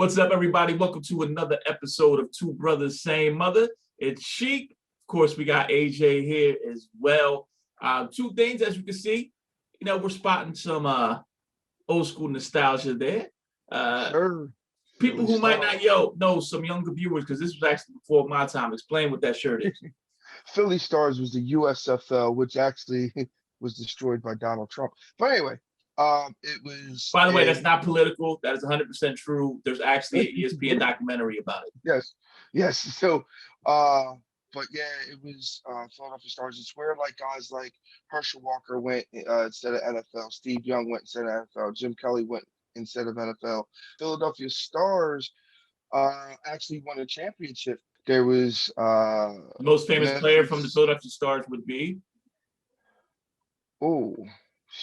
What's up, everybody? Welcome to another episode of Two Brothers, Same Mother. It's Sheik. Of course, we got AJ here as well. Two things, as you can see, we're spotting some old school nostalgia there. Sure. People who might not know, some younger viewers, because this was actually before my time. Explain what that shirt is. Philly Stars was the USFL, which actually was destroyed by Donald Trump. But anyway, it was. By the way, that's not political. That is 100% true. There's actually an ESPN documentary about it. Yes. So, but yeah, it was Philadelphia Stars. It's where like guys like Herschel Walker went instead of NFL. Steve Young went instead of NFL. Jim Kelly went instead of NFL. Philadelphia Stars actually won a championship. There was the most famous player from the Philadelphia Stars would be. Oh,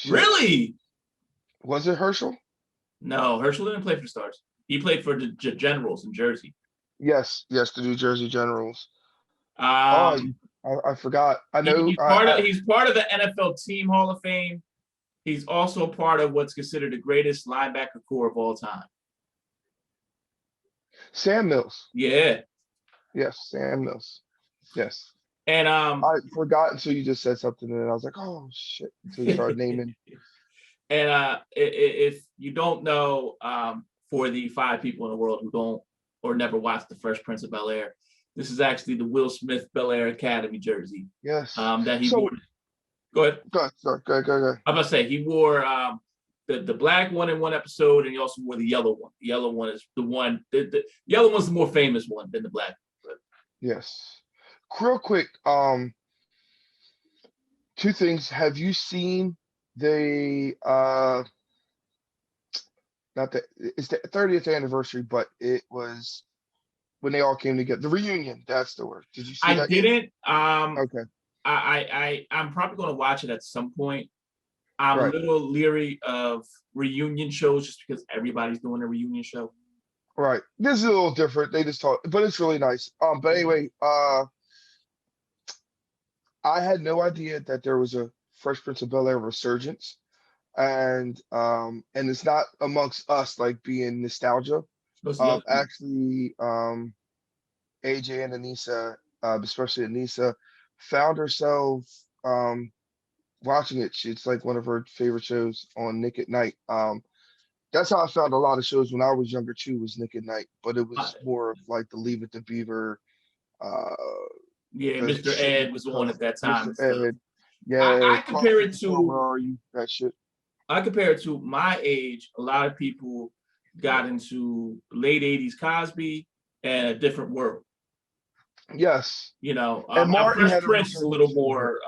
really? Was it Herschel? No, Herschel didn't play for the Stars. He played for the Generals in Jersey. Yes, the New Jersey Generals. I forgot. I know he's part of the NFL Team Hall of Fame. He's also part of what's considered the greatest linebacker core of all time. Sam Mills. Yeah. Yes, Sam Mills. Yes. And I forgot until you just said something, and I was like, "Oh shit!" Until you started naming. And if you don't know, for the 5 people in the world who don't or never watched The Fresh Prince of Bel-Air, this is actually the Will Smith Bel-Air Academy jersey. Yes. That he wore. Go ahead. Go ahead. I'm gonna say he wore the black one in one episode, and he also wore the yellow one. The yellow one is the one. The yellow one's the more famous one than the black. Yes. Real quick, 2 things. Have you seen the it's the 30th anniversary, but it was when they all came together. The reunion, that's the word. Did you see that? I didn't. Okay. I'm probably gonna watch it at some point. I'm a little leery of reunion shows just because everybody's doing a reunion show. Right. This is a little different. They just talk, but it's really nice. But anyway, I had no idea that there was a Fresh Prince of Bel-Air resurgence, and it's not amongst us like being nostalgia. Actually, AJ and Anissa, especially Anissa, found herself watching it. It's like one of her favorite shows on Nick at Night. That's how I found a lot of shows when I was younger too, was Nick at Night, but it was more of like the Leave It to Beaver. Yeah, Mr. Ed was on at that time. Mr. Ed. Yeah, I compare it to Where Are You? That shit. I compare it to my age. A lot of people got into late 80s Cosby and A Different World. Yes. And Fresh Prince is a little more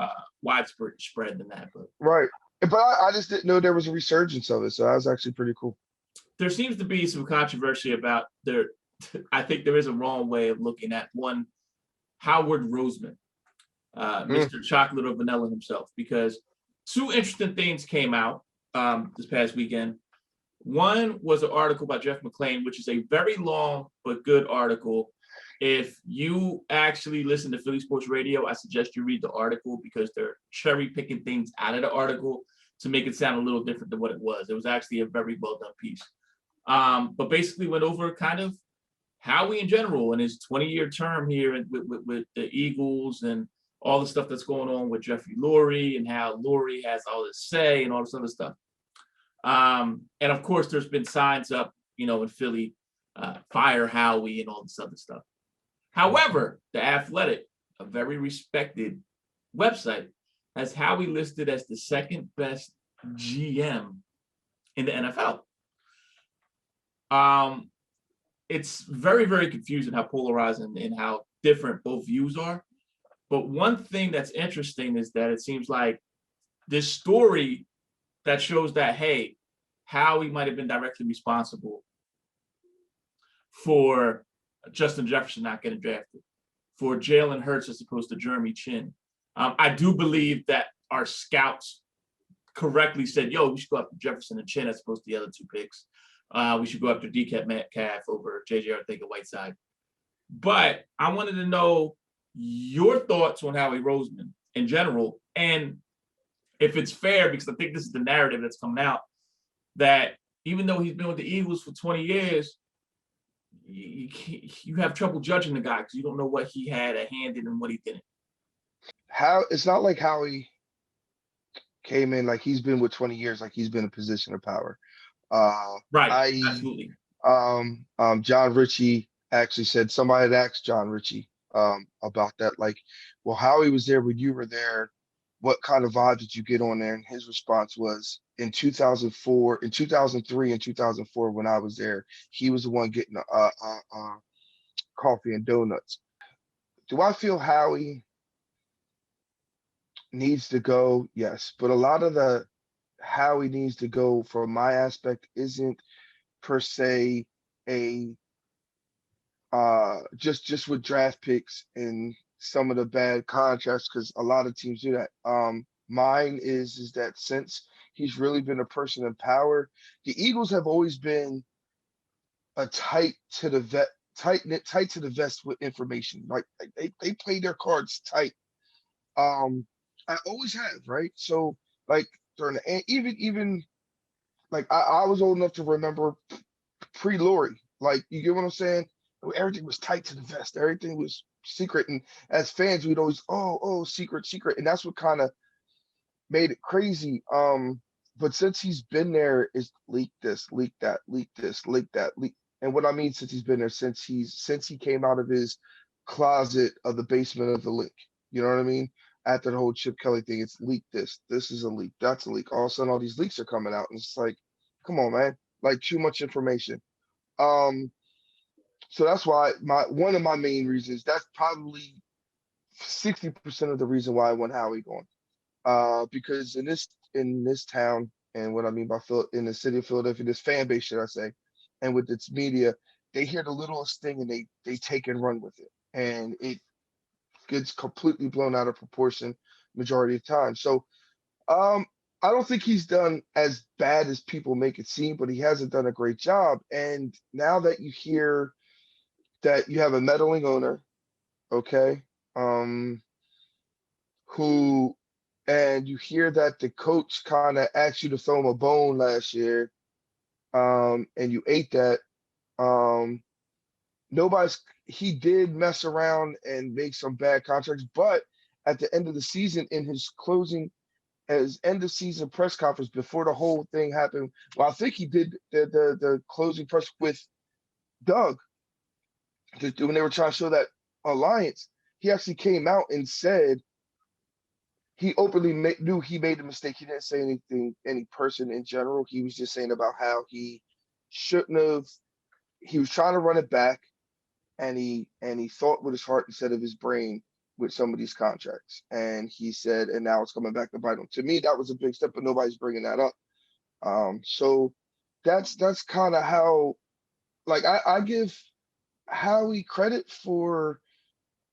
widespread than that. But right. But I just didn't know there was a resurgence of it, so that was actually pretty cool. There seems to be some controversy about I think there is a wrong way of looking at one Howard Roseman, Mr. Chocolate or Vanilla himself, because 2 interesting things came out this past weekend. One was an article by Jeff McClain, which is a very long but good article. If you actually listen to Philly Sports Radio, I suggest you read the article because they're cherry picking things out of the article to make it sound a little different than what it was. It was actually a very well done piece. But basically went over kind of Howie in general and his 20-year term here with the Eagles and all the stuff that's going on with Jeffrey Lurie and how Lurie has all this say and all this other stuff. And of course, there's been signs up, in Philly, fire Howie and all this other stuff. However, The Athletic, a very respected website, has Howie listed as the 2nd best GM in the NFL. It's very, very confusing how polarizing and how different both views are. But one thing that's interesting is that it seems like this story that shows that, hey, Howie might have been directly responsible for Justin Jefferson not getting drafted, for Jalen Hurts as opposed to Jeremy Chin. I do believe that our scouts correctly said, we should go after Jefferson and Chin as opposed to the other 2 picks. We should go after DK Metcalf over JJ Arcega-Whiteside. But I wanted to know your thoughts on Howie Roseman in general, and if it's fair, because I think this is the narrative that's coming out, that even though he's been with the Eagles for 20 years, you have trouble judging the guy because you don't know what he had a hand in and what he didn't. How it's not like Howie came in like he's been with 20 years, like he's been in a position of power. Right, I absolutely. John Ritchie actually said somebody had asked John Ritchie about that, like, well, Howie was there when you were there. What kind of vibe did you get on there? And his response was in 2004, in 2003 and 2004, when I was there, he was the one getting coffee and donuts. Do I feel Howie needs to go? Yes, but a lot of the Howie needs to go from my aspect isn't per se a just with draft picks and some of the bad contracts because a lot of teams do that. Mine is that since he's really been a person in power, the Eagles have always been a tight to the vest with information. Like they play their cards tight. I always have, right? So like during the even like I was old enough to remember pre-Lori. Like, you get what I'm saying? Everything was tight to the vest. Everything was secret. And as fans, we'd always, secret, secret. And that's what kind of made it crazy. But since he's been there, it's leak this, leak that, leak this, leak that, leak. And what I mean since he's been there, since he came out of his closet of the basement of the link. You know what I mean? After the whole Chip Kelly thing, it's leak this. This is a leak. That's a leak. All of a sudden, all these leaks are coming out. And it's like, come on, man. Like too much information. Um, so that's why one of my main reasons, that's probably 60% of the reason why I want Howie going. Because in this town, and what I mean by in the city of Philadelphia, this fan base, should I say, and with its media, they hear the littlest thing and they take and run with it. And it gets completely blown out of proportion majority of the time. So um, I don't think he's done as bad as people make it seem, but he hasn't done a great job. And now that you hear that you have a meddling owner, okay, um, who, and you hear that the coach kind of asked you to throw him a bone last year, and you ate that. Um, he did mess around and make some bad contracts, but at the end of the season, in his end of season press conference before the whole thing happened. Well, I think he did the closing press with Doug when they were trying to show that alliance. He actually came out and said he openly knew he made a mistake. He didn't say anything, any person in general. He was just saying about how he shouldn't have. He was trying to run it back, and he thought with his heart instead of his brain with some of these contracts. And he said, and now it's coming back to bite him. To me, that was a big step, but nobody's bringing that up. So that's kind of how, like, I give Howie credit for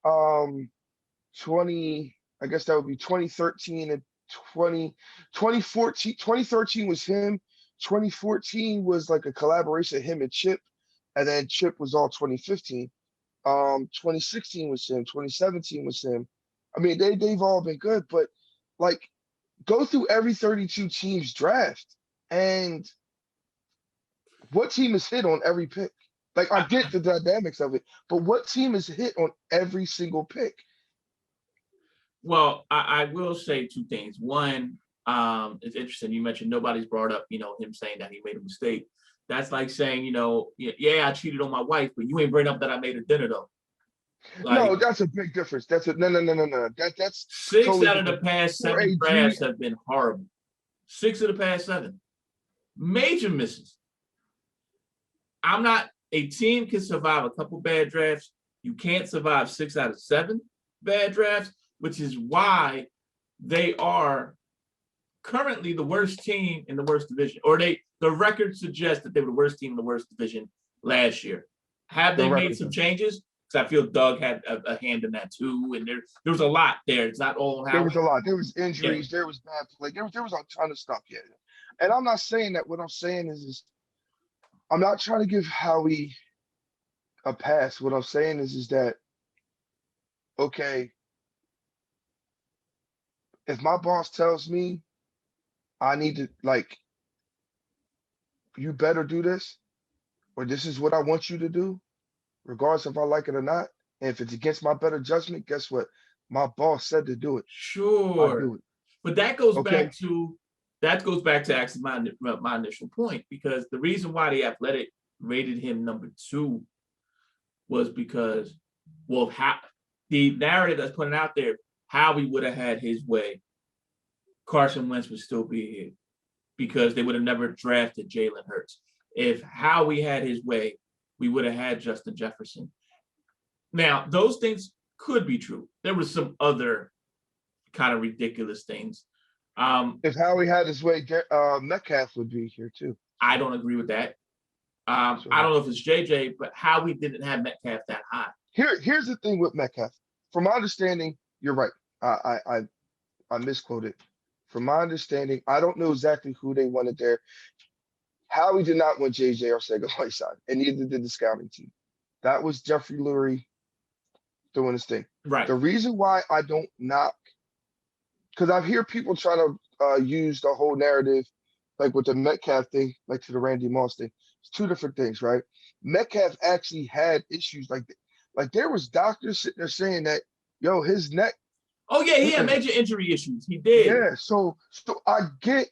20, I guess that would be 2013 and 2014. 2013 was him. 2014 was like a collaboration of him and Chip, and then Chip was all 2015. 2016 was him, 2017 was him. I mean, they've all been good, but like go through every 32 teams draft and what team is hit on every pick? Like I get the dynamics of it, but what team is hit on every single pick? Well, I will say two things. One, it's interesting. You mentioned nobody's brought up, him saying that he made a mistake. That's like saying, yeah, I cheated on my wife, but you ain't bring up that I made a dinner though. No, Like that's a big difference. That's a no. That's six totally out of the different. past For seven a G, drafts have been horrible. 6 of the past 7, major misses. I'm not. A team can survive a couple bad drafts. You can't survive 6 out of 7 bad drafts, which is why they are currently the worst team in the worst division, or the record suggests that they were the worst team in the worst division last year. Have the they made record some does. changes? Because I feel Doug had a hand in that too, and there was a lot there. It's not all There was Howie. a lot. There was Yeah, injuries. There was bad play. There was a ton of stuff. Yeah, and I'm not saying that. What I'm saying is I'm not trying to give Howie a pass. What I'm saying is that okay, if my boss tells me I need to like you better do this, or this is what I want you to do, regardless if I like it or not. And if it's against my better judgment, guess what? My boss said to do it. I Sure. do it. But that goes Okay. back to actually my initial point, because the reason why the Athletic rated him number 2 was because, well, how the narrative that's putting out there, how he would have had his way, Carson Wentz would still be here because they would have never drafted Jalen Hurts. If Howie had his way, we would have had Justin Jefferson. Now, those things could be true. There was some other kind of ridiculous things. If Howie had his way, Metcalf would be here too. I don't agree with that. I don't know if it's JJ, but Howie didn't have Metcalf that high. Here's the thing with Metcalf. From my understanding, you're right. I misquoted. From my understanding, I don't know exactly who they wanted there. Howie did not want JJ Arcega-Whiteside, and neither did the scouting team. That was Jeffrey Lurie doing his thing. Right. The reason why I don't knock, because I hear people try to use the whole narrative, like with the Metcalf thing, like to the Randy Moss thing. It's two different things, right? Metcalf actually had issues like there was doctors sitting there saying that, yo, his neck. Oh yeah, he had major injury issues. He did. Yeah, so I get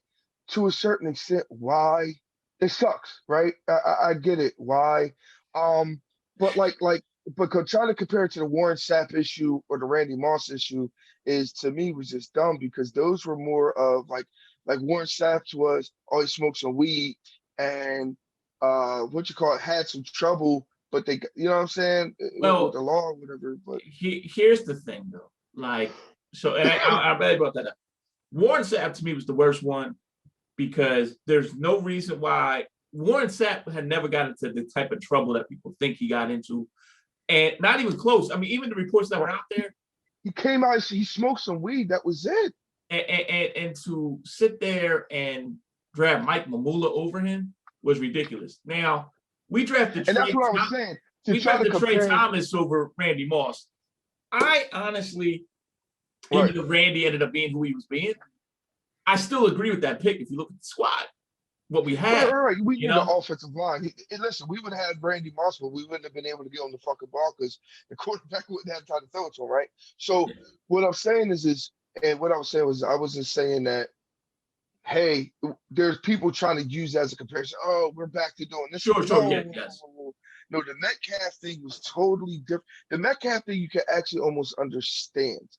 to a certain extent why it sucks, right? I get it why, but but trying to compare it to the Warren Sapp issue or the Randy Moss issue is, to me, was just dumb, because those were more of like Warren Sapp's was, oh, he smoked some weed and had some trouble, but they, you know what I'm saying, with the law or whatever. But here's the thing though, like, so, and I really brought that up. Warren Sapp to me was the worst one, because there's no reason why Warren Sapp had never got into the type of trouble that people think he got into, and not even close. I mean, even the reports that were out there, he came out, he smoked some weed. That was it. And to sit there and draft Mike Mamula over him was ridiculous. Now, we drafted and that's what I was saying. We drafted Trey Thomas over Randy Moss. I honestly, even though Randy ended up being who he was being, I still agree with that pick if you look at the squad, what we had. Right. We need an offensive line. Listen, we would have had Randy Moss, but we wouldn't have been able to get on the fucking ball because the quarterback wouldn't have time to throw it to him, right? So what I'm saying is, and what I was saying was, I wasn't saying that, hey, there's people trying to use that as a comparison. Oh, we're back to doing this. Sure, yes. No, the Metcalf thing was totally different. The Metcalf thing you can actually almost understand.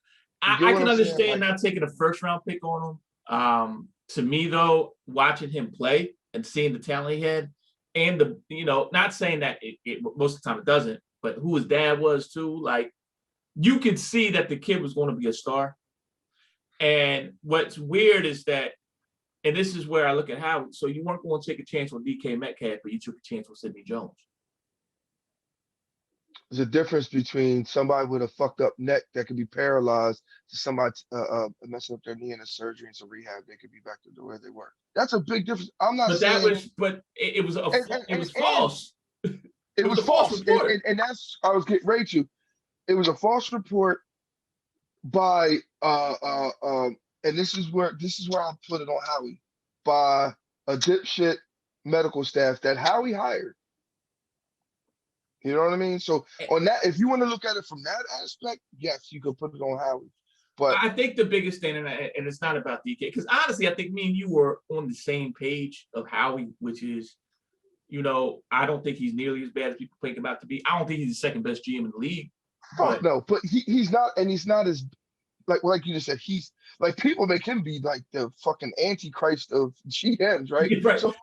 I can understand not taking a first-round pick on him. To me, though, watching him play and seeing the talent he had, and not saying that it most of the time it doesn't, but who his dad was too, like, you could see that the kid was going to be a star. And what's weird is that, and this is where I look at Howard. So you weren't going to take a chance on DK Metcalf, but you took a chance on Sidney Jones. There's a difference between somebody with a fucked up neck that could be paralyzed to somebody messing up their knee in a surgery and some rehab. They could be back to where they were. That's a big difference. I'm not saying. It was false. It was false. And that's, I was getting ready to. It was a false report by and this is where I put it on Howie, by a dipshit medical staff that Howie hired. You know what I mean? So on that, if you want to look at it from that aspect, yes, you could put it on Howie. But I think the biggest thing, and it's not about DK, because honestly, I think me and you were on the same page of Howie, which is, I don't think he's nearly as bad as people think about to be. I don't think he's the second best GM in the league. No, but he's not, and he's not as like you just said, he's like, people make him be like the fucking antichrist of GMs, right? Right. So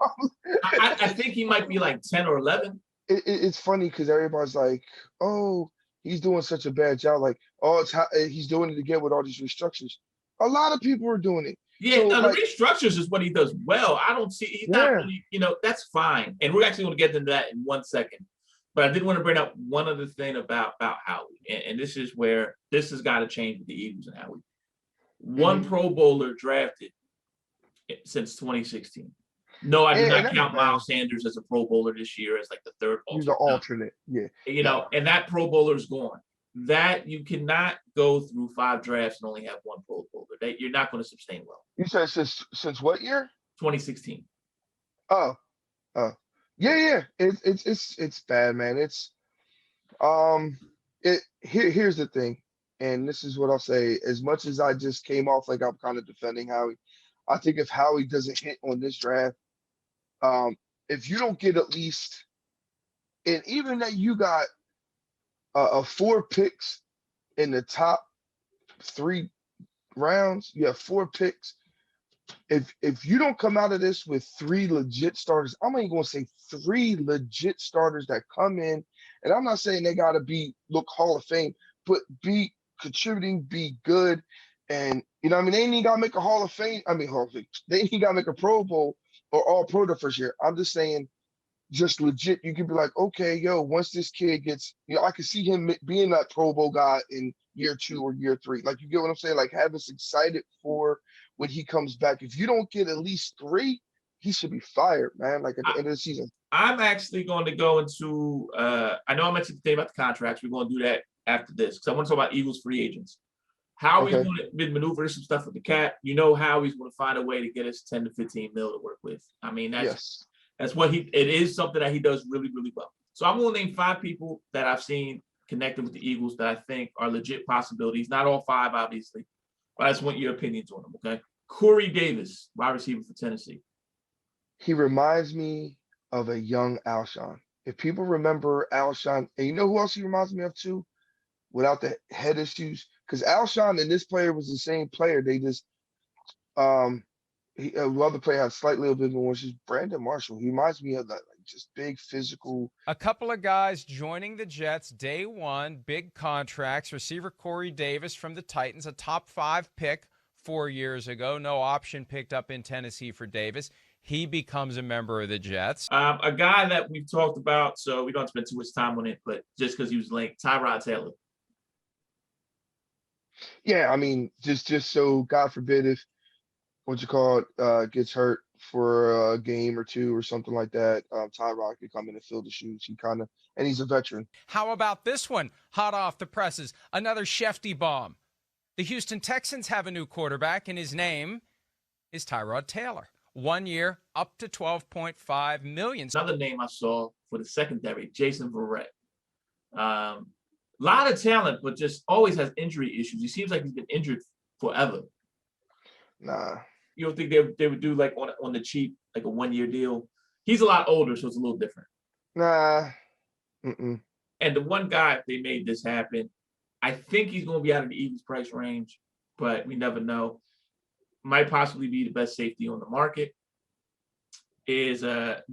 I think he might be like 10 or 11. It's funny because everybody's like, oh, he's doing such a bad job. Like, oh, he's doing it again with all these restructures. A lot of people are doing it. Yeah, so, the restructures is what he does well. I don't see, he's not really, that's fine. And we're actually going to get into that in 1 second. But I did want to bring up one other thing about Howie. And this is where this has got to change with the Eagles and Howie. One Pro Bowler drafted since 2016. No, I did not count Miles Sanders as a Pro Bowler this year as like the third alternate. He's an alternate, yeah. And that Pro Bowler is gone. That you cannot go through 5 drafts and only have one Pro Bowler. You're not going to sustain well. You said since what year? 2016. Oh. Yeah. It's bad, man. Um, here's the thing, and this is what I'll say. As much as I just came off like I'm kind of defending Howie, I think if Howie doesn't hit on this draft, um, if you don't get at least, and even that you got four picks in the top three rounds, you have four picks. If you don't come out of this with three legit starters, I'm only gonna say three legit starters that come in, and I'm not saying they gotta be look Hall of Fame, but be contributing, be good, and you know what I mean, they ain't even gotta make a Hall of Fame. I mean Hall of Fame. They ain't gotta make a Pro Bowl or All Pro the first year. I'm just saying, just legit. You can be like, okay, yo, once this kid gets, I can see him being that Pro Bowl guy in year two or year three. Like, you get what I'm saying? Like, have us excited for when he comes back. If you don't get at least three, he should be fired, man. Like at the end of the season. I'm actually going to go into. I know I mentioned today about the contracts. We're going to do that after this because I want to talk about Eagles free agents. Howie's going to maneuver some stuff with the cap. You know, Howie's going to find a way to get us 10 to 15 mil to work with. I mean, that's what it is something that he does really, really well. So I'm going to name 5 people that I've seen connected with the Eagles that I think are legit possibilities. Not all 5, obviously, but I just want your opinions on them, okay? Corey Davis, wide receiver for Tennessee. He reminds me of a young Alshon. If people remember Alshon, and you know who else he reminds me of too, without the head issues, because Alshon and this player was the same player. They just the other player had slightly little bit more, which is Brandon Marshall. He reminds me of that, like just big physical. A couple of guys joining the Jets day one, big contracts. Receiver Corey Davis from the Titans, a top 5 pick 4 years ago. No option picked up in Tennessee for Davis. He becomes a member of the Jets. A guy that we've talked about, so we don't spend too much time on it, but just because he was linked, Tyrod Taylor. Yeah, I mean, just so God forbid if gets hurt for a game or two or something like that, Tyrod could come in and fill the shoes. And he's a veteran. How about this one? Hot off the presses, another Shefty bomb. The Houston Texans have a new quarterback, and his name is Tyrod Taylor. 1 year, up to $12.5 million. Another name I saw for the secondary, Jason Verrett. A lot of talent, but just always has injury issues. He seems like he's been injured forever. Nah. You don't think they would do like on the cheap, like a 1 year deal? He's a lot older, so it's a little different. Nah. And the one guy, if they made this happen, I think he's going to be out of the Eagles price range, but we never know. Might possibly be the best safety on the market. Is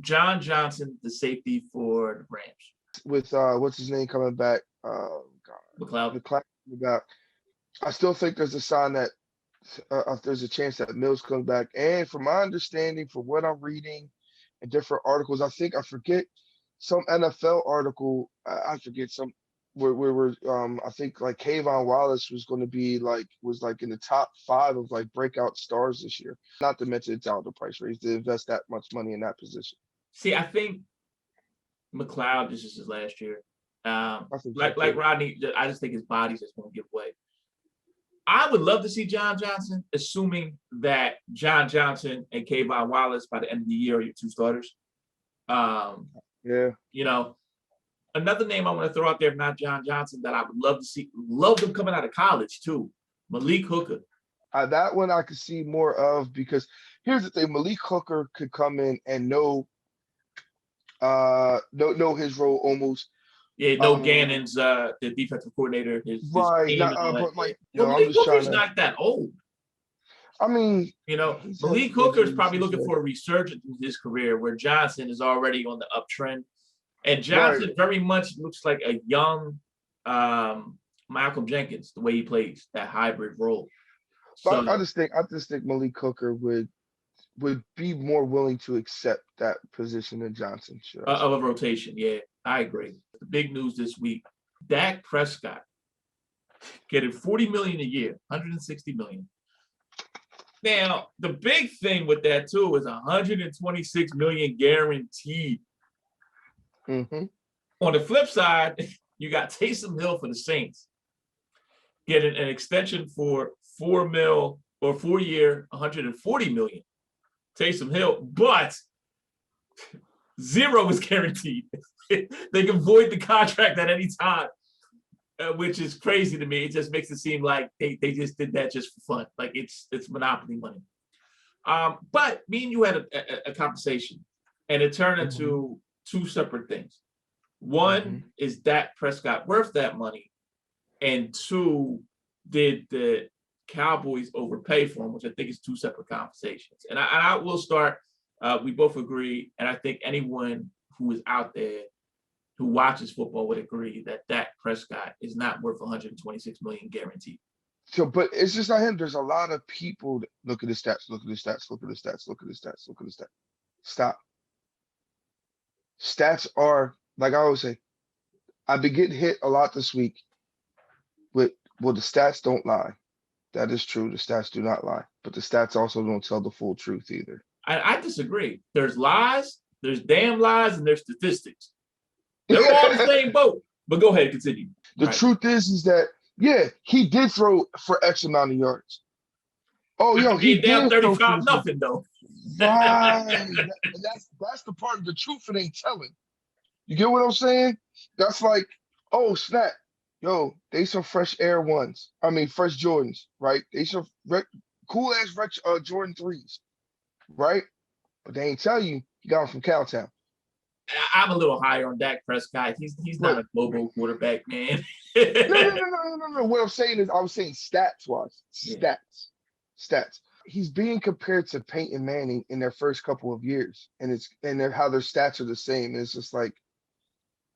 John Johnson, the safety for the Rams? With what's his name coming back? God, McLeod coming back. I still think there's a sign that there's a chance that Mills comes back. And from my understanding, from what I'm reading in different articles, I forget some NFL article. I forget some where I think like Kayvon Wallace was going to be was in the top 5 of like breakout stars this year. Not to mention it's out the price raise to invest that much money in that position. See, I think McLeod, this is his last year. Like Rodney, I just think his body's just going to give way. I would love to see John Johnson, assuming that John Johnson and Kayvon Wallace by the end of the year are your 2 starters. Yeah. You know, another name I want to throw out there, if not John Johnson, that I would love to see, love them coming out of college too, Malik Hooker. That one I could see more of, because here's the thing: Malik Hooker could come in and know his role almost. Yeah, Gannon's the defensive coordinator. Right, but like, Malik Hooker's not that old. I mean, Malik Hooker is probably looking for a resurgence in his career, where Johnson is already on the uptrend. And Johnson very much looks like a young Malcolm Jenkins, the way he plays that hybrid role. But I just think Malik Hooker would be more willing to accept that position than Johnson should. Of a rotation, yeah, I agree. The big news this week: Dak Prescott getting $40 million a year, $160 million. Now, the big thing with that too is $126 million guaranteed. Mm-hmm. On the flip side, you got Taysom Hill for the Saints getting an extension for $4 million or 4 year, $140 million. Taysom Hill, but 0 is guaranteed. They can void the contract at any time, which is crazy to me. It just makes it seem like they just did that just for fun. Like it's monopoly money. But me and you had a conversation, and it turned into two separate things. One is Dak Prescott worth that money, and two, did the Cowboys overpay for him, which I think is two separate conversations. And I will start. We both agree, and I think anyone who is out there who watches football would agree that Dak Prescott is not worth 126 million guaranteed. So, but it's just not him. There's a lot of people that look at the stats, look at the stats, look at the stats, look at the stats, look at the stats. Stop. Stats are, like I always say, I've been getting hit a lot this week with, well, the stats don't lie. That is true. The stats do not lie, but the stats also don't tell the full truth either. I disagree. There's lies, there's damn lies, and there's statistics. They're all in the same boat. But go ahead, continue. The truth is that, yeah, he did throw for X amount of yards. Oh, yo, he down did 35-0 though. Right. That's the part of the truth it ain't telling. You get what I'm saying? That's like, oh, snap. Yo, they some fresh Air Ones. I mean, fresh Jordans, right? They some cool ass Jordan 3s, right? But they ain't tell you he got them from Cowtown. I'm a little higher on Dak Prescott. He's not a global quarterback, man. No. What I'm saying is, I was saying stats wise, stats. He's being compared to Peyton Manning in their first couple of years, and how their stats are the same. It's just like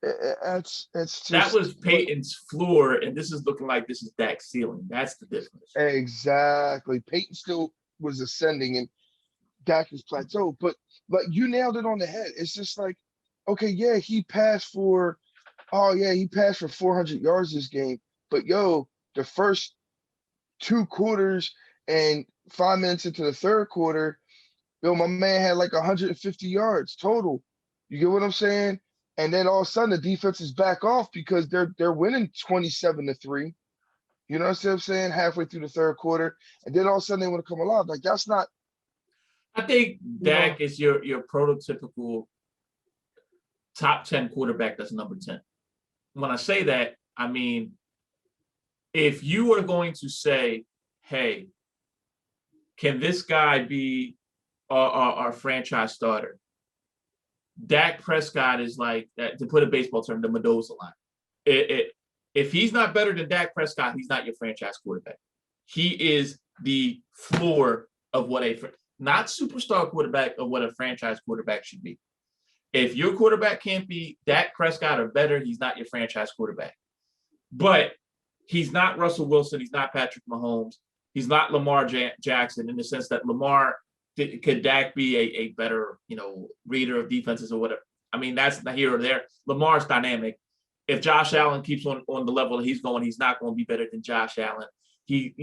it's just that was Peyton's floor, and this is looking like this is Dak's ceiling. That's the difference. Exactly. Peyton still was ascending, and Dak is plateaued. But like you nailed it on the head. It's just like, okay, yeah, he passed for 400 yards this game. But yo, the first 2 quarters and 5 minutes into the third quarter, yo, my man had like 150 yards total. You get what I'm saying? And then all of a sudden the defense is back off because they're winning 27-3. You know what I'm saying? Halfway through the third quarter. And then all of a sudden they want to come alive. Like that's not. I think Dak is your prototypical top 10 quarterback that's number 10. When I say that, I mean, if you are going to say, hey, can this guy be our franchise starter? Dak Prescott is like, to put a baseball term, the Mendoza line. If he's not better than Dak Prescott, he's not your franchise quarterback. He is the floor of what not superstar quarterback, of what a franchise quarterback should be. If your quarterback can't be Dak Prescott or better, he's not your franchise quarterback. But he's not Russell Wilson. He's not Patrick Mahomes. He's not Lamar Jackson, in the sense that could Dak be a better, reader of defenses or whatever? I mean, that's not here or there. Lamar's dynamic. If Josh Allen keeps on the level that he's going, he's not going to be better than Josh Allen. He,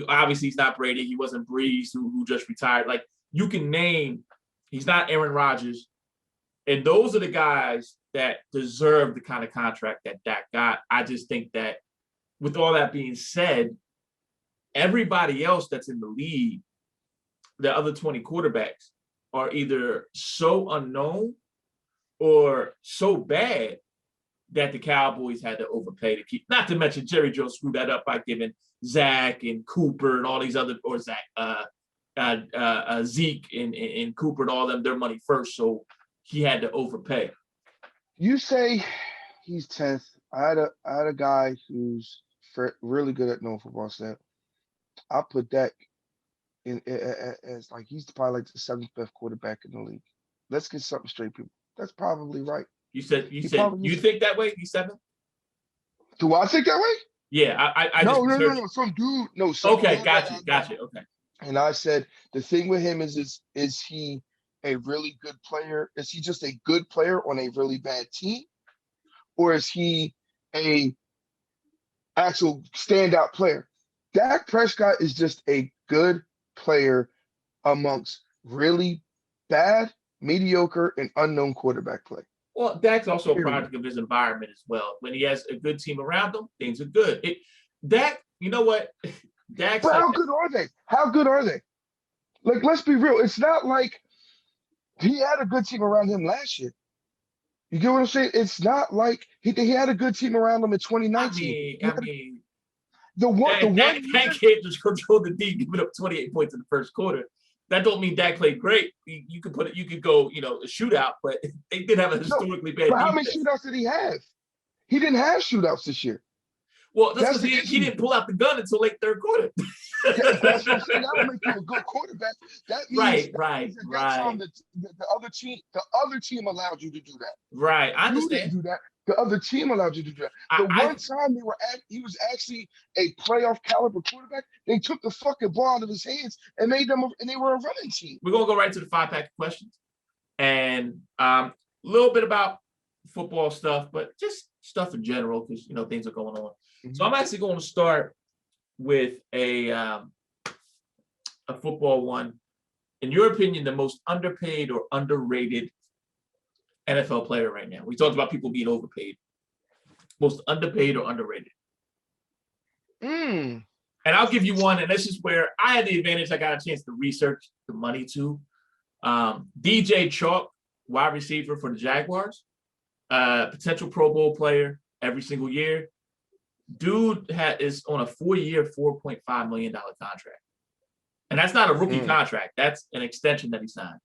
obviously he's not Brady. He wasn't Breeze who just retired. Like you can name, he's not Aaron Rodgers. And those are the guys that deserve the kind of contract that Dak got. I just think that with all that being said, everybody else that's in the league, the other 20 quarterbacks, are either so unknown or so bad that the Cowboys had to overpay to keep. Not to mention Jerry Jones screwed that up by giving Zach and Cooper and all these other, or Zeke and Cooper and all them their money first, so he had to overpay. You say he's 10th. I had a guy who's really good at knowing football snap. I put Dak in as like he's probably like the 7th best quarterback in the league. Let's get something straight, people. That's probably right. You think that way? He's 7th? Do I think that way? Yeah, I no. Some dude. No. Okay, gotcha. Okay. And I said the thing with him is he a really good player? Is he just a good player on a really bad team, or is he a actual standout player? Dak Prescott is just a good player amongst really bad, mediocre, and unknown quarterback play. Well, Dak's also a product of his environment as well. When he has a good team around him, things are good. Dak, you know what? Dak's. But how good are they? How good are they? Like, let's be real. It's not like he had a good team around him last year. You get what I'm saying? It's not like he had a good team around him in 2019. I mean, The one Dak year, can't just control the D, giving up 28 points in the first quarter. That don't mean Dak played great. You could put it, you could go, a shootout, but they did have a no, historically bad but how many defense. shootouts did he have? He didn't have shootouts this year. Well, that's That's because the he issue. didn't pull out the gun until late third quarter. That's what I'm saying. That don't make you a good quarterback. That means Right. that time the other team allowed you to do that. Right. I You didn't understand. do that. The other team allowed you to do that. The I one time he was actually a playoff caliber quarterback, they took the fucking ball out of his hands and and they were a running team. we're gonna go right to the 5-pack of questions, and a little bit about football stuff, but just stuff in general because things are going on. So I'm actually going to start with a football one. In your opinion, the most underpaid or underrated NFL player right now? We talked about people being overpaid. Most underpaid or underrated? Mm. And I'll give you one, and this is where I had the advantage. I got a chance to research the money too. DJ Chalk, wide receiver for the Jaguars, potential Pro Bowl player every single year. Dude is on a 4-year, $4.5 million contract. And that's not a rookie contract. That's an extension that he signed.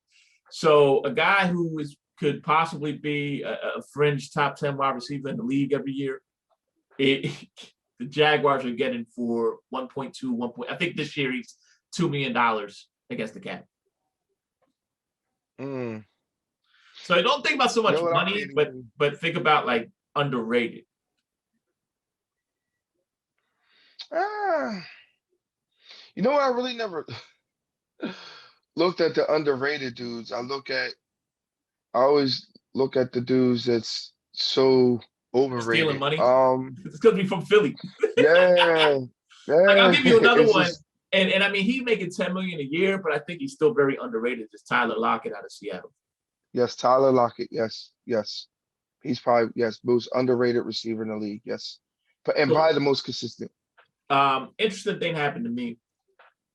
So a guy who could possibly be a fringe top 10 wide receiver in the league every year, the Jaguars are getting for 1.2, I think this year he's $2 million against the cap. So I don't think about so much money, but think about like underrated. You know what? I really never looked at the underrated dudes. I always look at the dudes that's so overrated. Stealing money. It's gonna be from Philly. Yeah. Like I'll give you another one. Just, and I mean he's making $10 million a year, but I think he's still very underrated. It's Tyler Lockett out of Seattle. yes, Tyler Lockett. Yes. He's probably most underrated receiver in the league. Yes. And probably the most consistent. Interesting thing happened to me.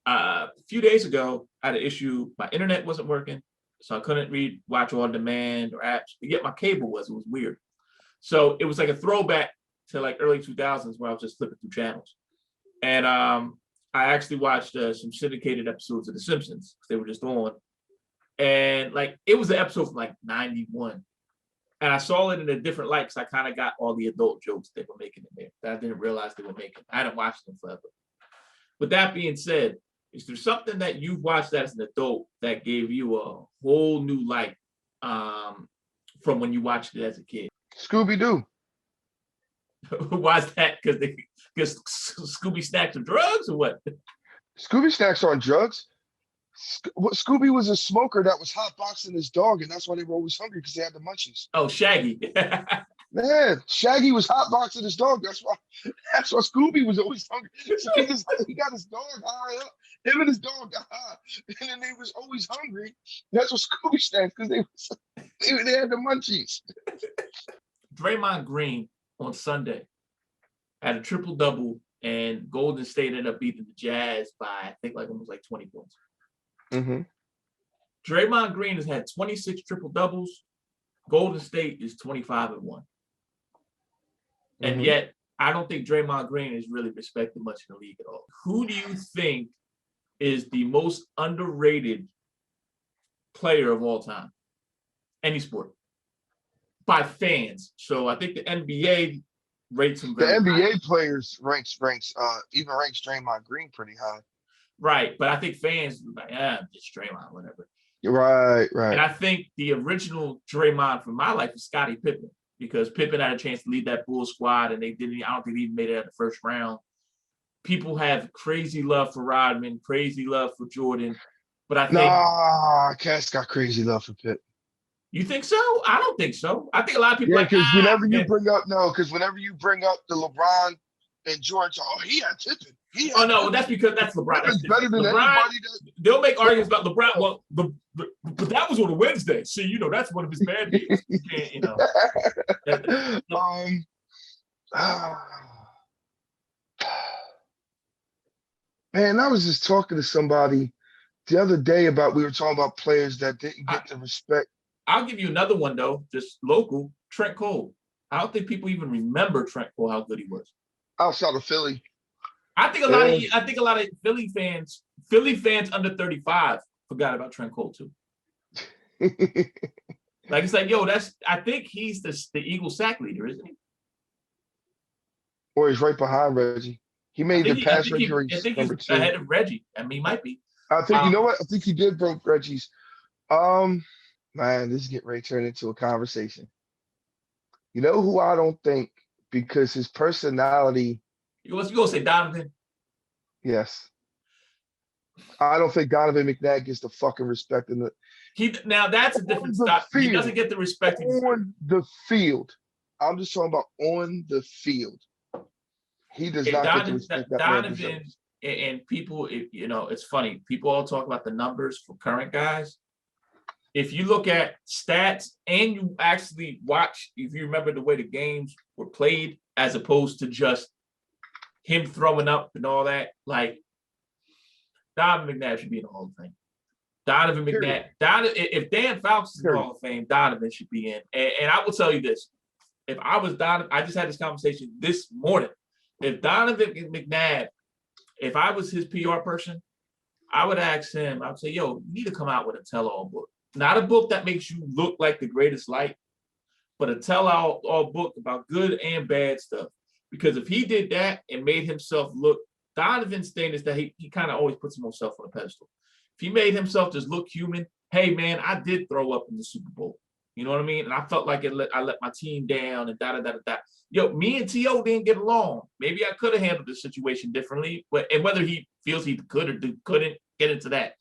A few days ago, I had an issue. My internet wasn't working, so I couldn't watch on demand or apps. But yet my cable was. It was weird. So it was like a throwback to like early 2000s where I was just flipping through channels. And I actually watched some syndicated episodes of The Simpsons because they were just on. And like it was an episode from like 91. And I saw it in a different light because I kind of got all the adult jokes they were making in there that I didn't realize they were making. I hadn't watched them forever. With that being said, is there something that you've watched as an adult that gave you a whole new light from when you watched it as a kid? Scooby-Doo. Why is that? Because Scooby snacks are drugs or what? Scooby snacks aren't drugs. Scooby was a smoker that was hotboxing his dog, and that's why they were always hungry because they had the munchies. Oh, Shaggy. Man, Shaggy was hotboxing his dog. That's why Scooby was always hungry. So he got his dog high up. Him and his dog got high, and then they was always hungry. That's what Scooby snacks because they had the munchies. Draymond Green on Sunday had a triple-double, and Golden State ended up beating the Jazz by, I think, almost 20 points. Draymond Green has had 26 triple-doubles. Golden State is 25-1. And yet, I don't think Draymond Green is really respected much in the league at all. Who do you think is the most underrated player of all time? Any sport. By fans. So I think the NBA rates him very high. The NBA players ranks Draymond Green pretty high. Right, but I think fans like, it's Draymond, whatever. Right. And I think the original Draymond from my life is Scottie Pippen, because Pippen had a chance to lead that Bulls squad, and I don't think they even made it out of the first round. People have crazy love for Rodman, crazy love for Jordan, but I think Cass got crazy love for Pippen. You think so? I don't think so. I think a lot of people because whenever you bring up the LeBron and George, he had Pippen. No, that's because that's LeBron. That's better than LeBron, anybody. They'll make arguments about LeBron. Well, but that was on a Wednesday. See, that's one of his bad days. You can't, Man, I was just talking to somebody the other day we were talking about players that didn't get the respect. I'll give you another one though, just local. Trent Cole. I don't think people even remember Trent Cole how good he was. Outside of Philly. I think a lot of Philly fans under 35 forgot about Trent Cole too. Like it's like, yo, I think he's the Eagles sack leader, isn't he? Or he's right behind Reggie. He made the pass rating I think number he's 2. ahead of Reggie. I mean, he might be. I think you know what? I think he did broke Reggie's. Man, this is getting ready to turn into a conversation. You know who I don't think, because his personality. You gonna say Donovan? Yes. I don't think Donovan McNabb gets the fucking respect in the. Now that's a different stop. He doesn't get the respect on the field. I'm just talking about on the field. He does not get the respect that Donovan and people. It's funny. People all talk about the numbers for current guys. If you look at stats and you actually watch, if you remember the way the games were played, as opposed to just him throwing up and all that, like Donovan McNabb should be in the Hall of Fame. Donovan McNabb. If Dan Fouts is in the Hall of Fame, Donovan should be in. And I will tell you this: if I was Donovan, I just had this conversation this morning. If Donovan McNabb, if I was his PR person, I would ask him. I would say, "Yo, you need to come out with a tell-all book, not a book that makes you look like the greatest light, but a tell-all book about good and bad stuff. Because if he did that and made himself look, Donovan's thing is that he kind of always puts himself on a pedestal. If he made himself just look human, hey man, I did throw up in the Super Bowl. You know what I mean? And I felt like I let my team down and da. Yo, me and T.O. didn't get along. Maybe I could have handled the situation differently, and whether he feels he could or couldn't, get into that.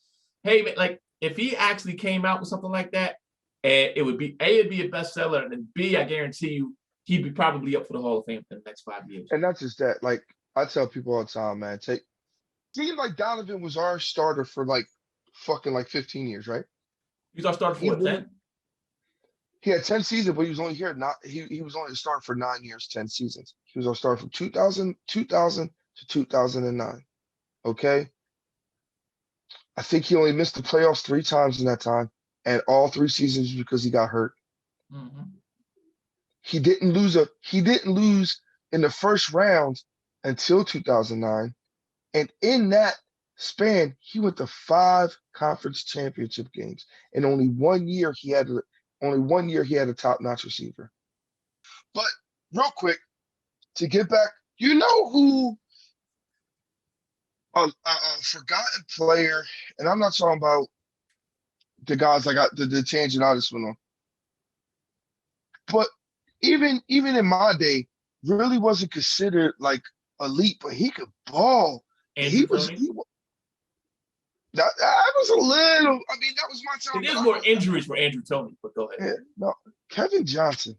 Hey man, like if he actually came out with something like that, and it'd be a bestseller, and then B, I guarantee you, he'd be probably up for the Hall of Fame for the next 5 years. And not just that, like I tell people all the time, man, seemed like Donovan was our starter for like fucking like 15 years, right? He's our starter for what, 10? He had 10 seasons, but he was only here. He was only a starter for 9 years, 10 seasons. He was our starter from 2000 to 2009. Okay. I think he only missed the playoffs 3 times in that time, and all 3 seasons because he got hurt. Mm-hmm. He didn't lose in the first round until 2009, and in that span, he went to 5 conference championship games, and only 1 year he had a top-notch receiver. But real quick, to get back, you know who a forgotten player, and I'm not talking about the guys I got the tangent I just went on, but even in my day, really wasn't considered like elite, but he could ball. That was a little. I mean, that was my time. There's more injuries for Andrew Toney, but go ahead. Yeah, no, Kevin Johnson.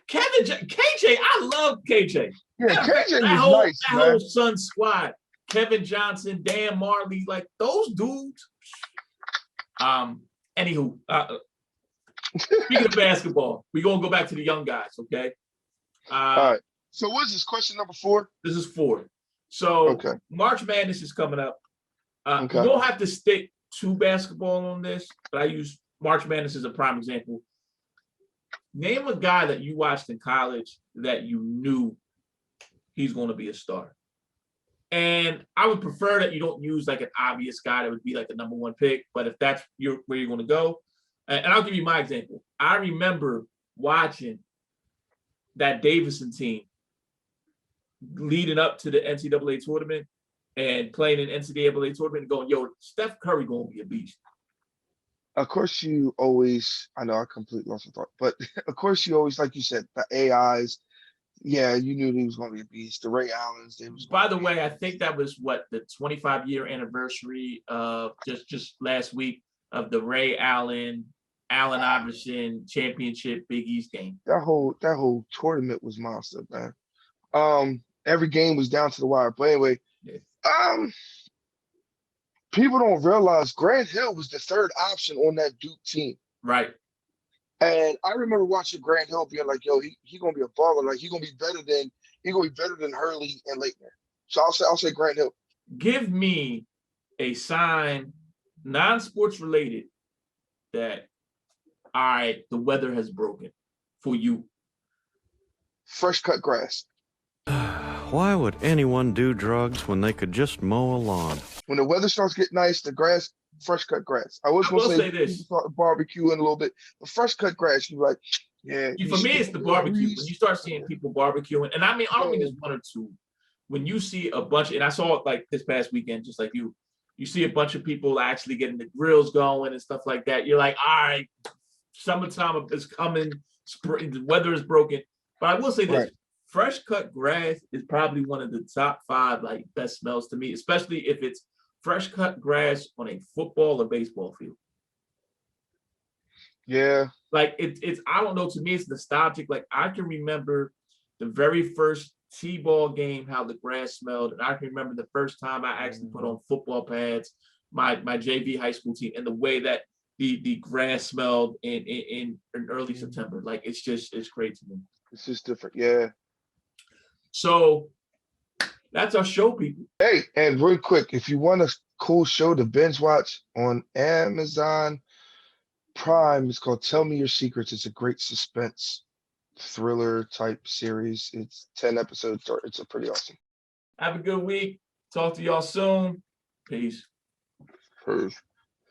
KJ, I love KJ. Yeah, KJ was nice, that whole Sun squad. Kevin Johnson, Dan Marley, like those dudes. Anywho, speaking of basketball, we're gonna go back to the young guys, okay? All right. So what's this, question number 4? This is 4. So okay. March Madness is coming up. Okay. You don't have to stick to basketball on this, but I use March Madness as a prime example. Name a guy that you watched in college that you knew he's going to be a star. And I would prefer that you don't use like an obvious guy that would be like the number 1 pick, but if that's where you're going to go, and I'll give you my example. I remember watching that Davidson team leading up to the NCAA tournament and playing in NCAA tournament and going, yo, Steph Curry going to be a beast. Of course, you always, I know I completely lost my thought, but of course you always, like you said, the AIs, yeah, you knew he was going to be a beast. The Ray Allens. By the way, I think that was the 25-year anniversary of just last week of the Ray Allen Iverson championship Big East game. That whole tournament was monster, man. Every game was down to the wire. But anyway, people don't realize Grant Hill was the 3rd option on that Duke team. Right. And I remember watching Grant Hill being like, yo, he gonna be a baller. Like he gonna be better than Hurley and Leitner. So I'll say Grant Hill. Give me a signed non-sports related that, all right, the weather has broken for you? Fresh cut grass. Why would anyone do drugs when they could just mow a lawn? When the weather starts getting nice, the grass, fresh cut grass. I was I gonna will say say people this. start barbecuing a little bit, but fresh cut grass, you're like, yeah. For me, it's the barbecue. When you start seeing Yeah. people barbecuing, and I mean, I don't mean just one or two. When you see a bunch, and I saw it like this past weekend, just like you see a bunch of people actually getting the grills going and stuff like that. You're like, all right, summertime is coming, spring, the weather is broken. But I will say this, Right. fresh cut grass is probably one of the top 5 like best smells to me, especially if it's fresh cut grass on a football or baseball field. Yeah. Like it's I don't know, to me it's nostalgic. Like I can remember the very first T-ball game, how the grass smelled, and I can remember the first time I actually put on football pads, my JV high school team, and the way that the grass smelled in early September. Like it's great to me. It's just different. Yeah. So that's our show, people. Hey, and real quick, if you want a cool show to binge watch on Amazon Prime, it's called Tell Me Your Secrets. It's a great suspense thriller type series. It's 10 episodes. It's a pretty awesome. Have a good week. Talk to y'all soon. Peace. Peace.